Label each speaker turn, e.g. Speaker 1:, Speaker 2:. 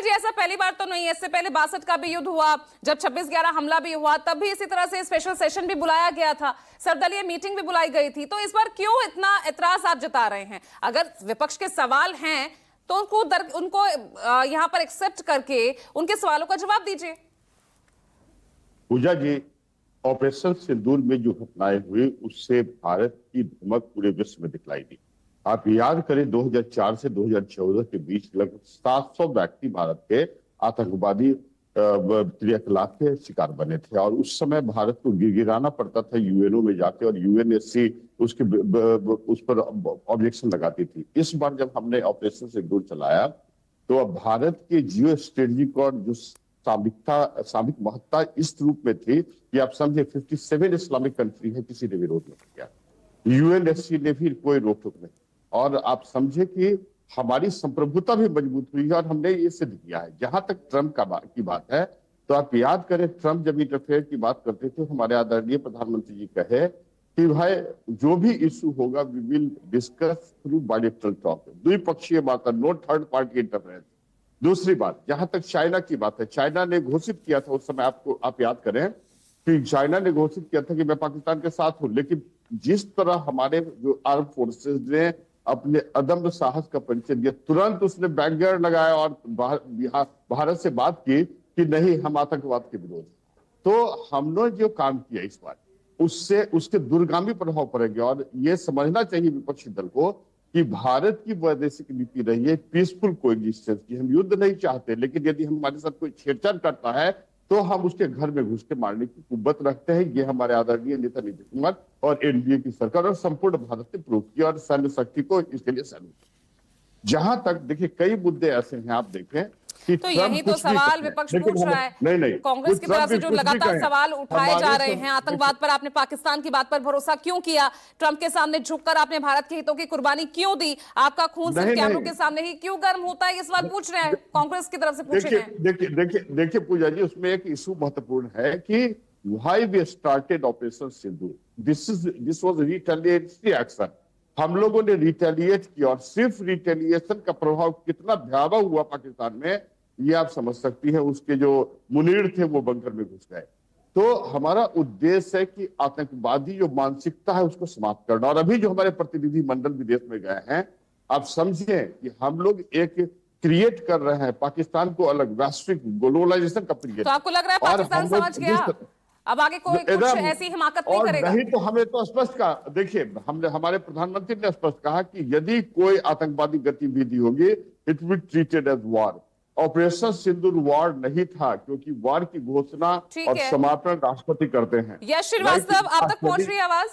Speaker 1: कमल जी, ऐसा पहली बार तो नहीं है। इससे पहले 62 का भी युद्ध हुआ, जब 26/11 हमला भी हुआ, तब भी इसी तरह से स्पेशल सेशन भी बुलाया गया था, सर्वदलीय मीटिंग भी बुलाई गई थी। तो इस बार क्यों इतना एतराज आप जता रहे हैं? अगर विपक्ष के सवाल हैं तो उनको यहां पर एक्सेप्ट करके उनके सवालों का जवाब दीजिए।
Speaker 2: पूजा जी, ऑपरेशन सिंदूर में जो घटनाएं हुई उससे भारत की धमक पूरे विश्व में दिखलाई दी। आप याद करें 2004 से 2014 के बीच लगभग 700 व्यक्ति भारत के आतंकवादी क्रियाकलाप के शिकार बने थे और उस समय भारत को गिड़गिड़ाना पड़ता था यूएनओ में जाके, और यूएनएससी उसके उस पर ऑब्जेक्शन लगाती थी। इस बार जब हमने ऑपरेशन सिंदूर चलाया तो अब भारत के जियो स्ट्रेटेजिक और जो सामरिक महत्ता इस रूप में थी कि आप समझे 57 इस्लामिक कंट्री है, किसी ने विरोध नहीं किया, यूएनएससी ने भी कोई रोक टोक नहीं, और आप समझे कि हमारी संप्रभुता भी मजबूत हुई है और हमने ये सिद्ध किया है। जहां तक ट्रंप की बात है तो आप याद करें, ट्रंप जब इंटरफेयर की बात करते थे, हमारे आदरणीय प्रधानमंत्री जी कहे कि भाई जो भी इशू होगा we will discuss through bilateral talk, द्विपक्षीय बात, नो थर्ड पार्टी इंटरफेरेंस। दूसरी बात, जहां तक चाइना की बात है, चाइना ने घोषित किया था उस समय, आप याद करें कि चाइना ने घोषित किया था कि मैं पाकिस्तान के साथ हूं, लेकिन जिस तरह हमारे जो आर्म फोर्सेस ने अपने अदम्य साहस का परिचय दिया, तुरंत उसने बैकगार्ड लगाया और भारत से बात की कि नहीं, हम आतंकवाद के विरोध। तो हमने जो काम किया इस बार, उससे उसके दूरगामी प्रभाव पड़ेंगे, और ये समझना चाहिए विपक्षी दल को कि भारत की वैदेशिक नीति रही है पीसफुल कोएग्जिस्टेंस की। हम युद्ध नहीं चाहते, लेकिन यदि हमारे साथ कोई छेड़छाड़ करता है तो हम उसके घर में घुस के मारने की कुव्वत रखते हैं। ये हमारे आदरणीय नेता नीतीश कुमार और एनडीए की सरकार और संपूर्ण भारत ने प्रूव किया, और सैन्य शक्ति को इसके लिए सैल्यूट। जहां तक देखिए कई मुद्दे ऐसे हैं, आप देखें कि
Speaker 1: तो यही तो सवाल विपक्ष पूछ रहा है।
Speaker 2: नहीं,
Speaker 1: कांग्रेस की तरफ से जो लगातार सवाल उठाए जा रहे हैं, आतंकवाद पर आपने पाकिस्तान की बात पर भरोसा क्यों किया? ट्रंप के सामने झुककर आपने भारत के हितों की कुर्बानी क्यों दी? आपका खून सिर्फ कैमरों के सामने ही क्यों गर्म होता है? ये सवाल पूछ रहे हैं, कांग्रेस की तरफ से पूछ रहे हैं।
Speaker 2: देखिए पूजा जी, उसमें एक इशू महत्वपूर्ण है कि why we started operation Sindoor. This was retaliatory action. हम लोगों ने रिटेलिएट किया, और सिर्फ रिटेलिएशन का प्रभाव कितना भयावह हुआ पाकिस्तान में, ये आप समझ सकती हैं। उसके जो मुनीर थे वो बंकर में घुस गए। तो हमारा उद्देश्य है कि आतंकवादी जो मानसिकता है उसको समाप्त करना। और अभी जो हमारे प्रतिनिधि मंडल विदेश में गए हैं, आप समझें कि हम लोग एक क्रिएट कर रहे हैं पाकिस्तान को अलग, वैश्विक ग्लोबलाइजेशन का क्रिएट।
Speaker 1: तो आपको लग रहा है पाकिस्तान समझ गया, अब आगे कोई कुछ ऐसी हिमाकत नहीं करेगा?
Speaker 2: नहीं तो हमें तो स्पष्ट कहा, देखिए हमने, हमारे प्रधानमंत्री ने स्पष्ट कहा कि यदि कोई आतंकवादी गतिविधि होगी it will treated as war. Operation Sindoor war नहीं था, क्योंकि वॉर की घोषणा और समापन राष्ट्रपति करते हैं।
Speaker 1: यश श्रीवास्तव, आप तक पहुंच रही है आवाज?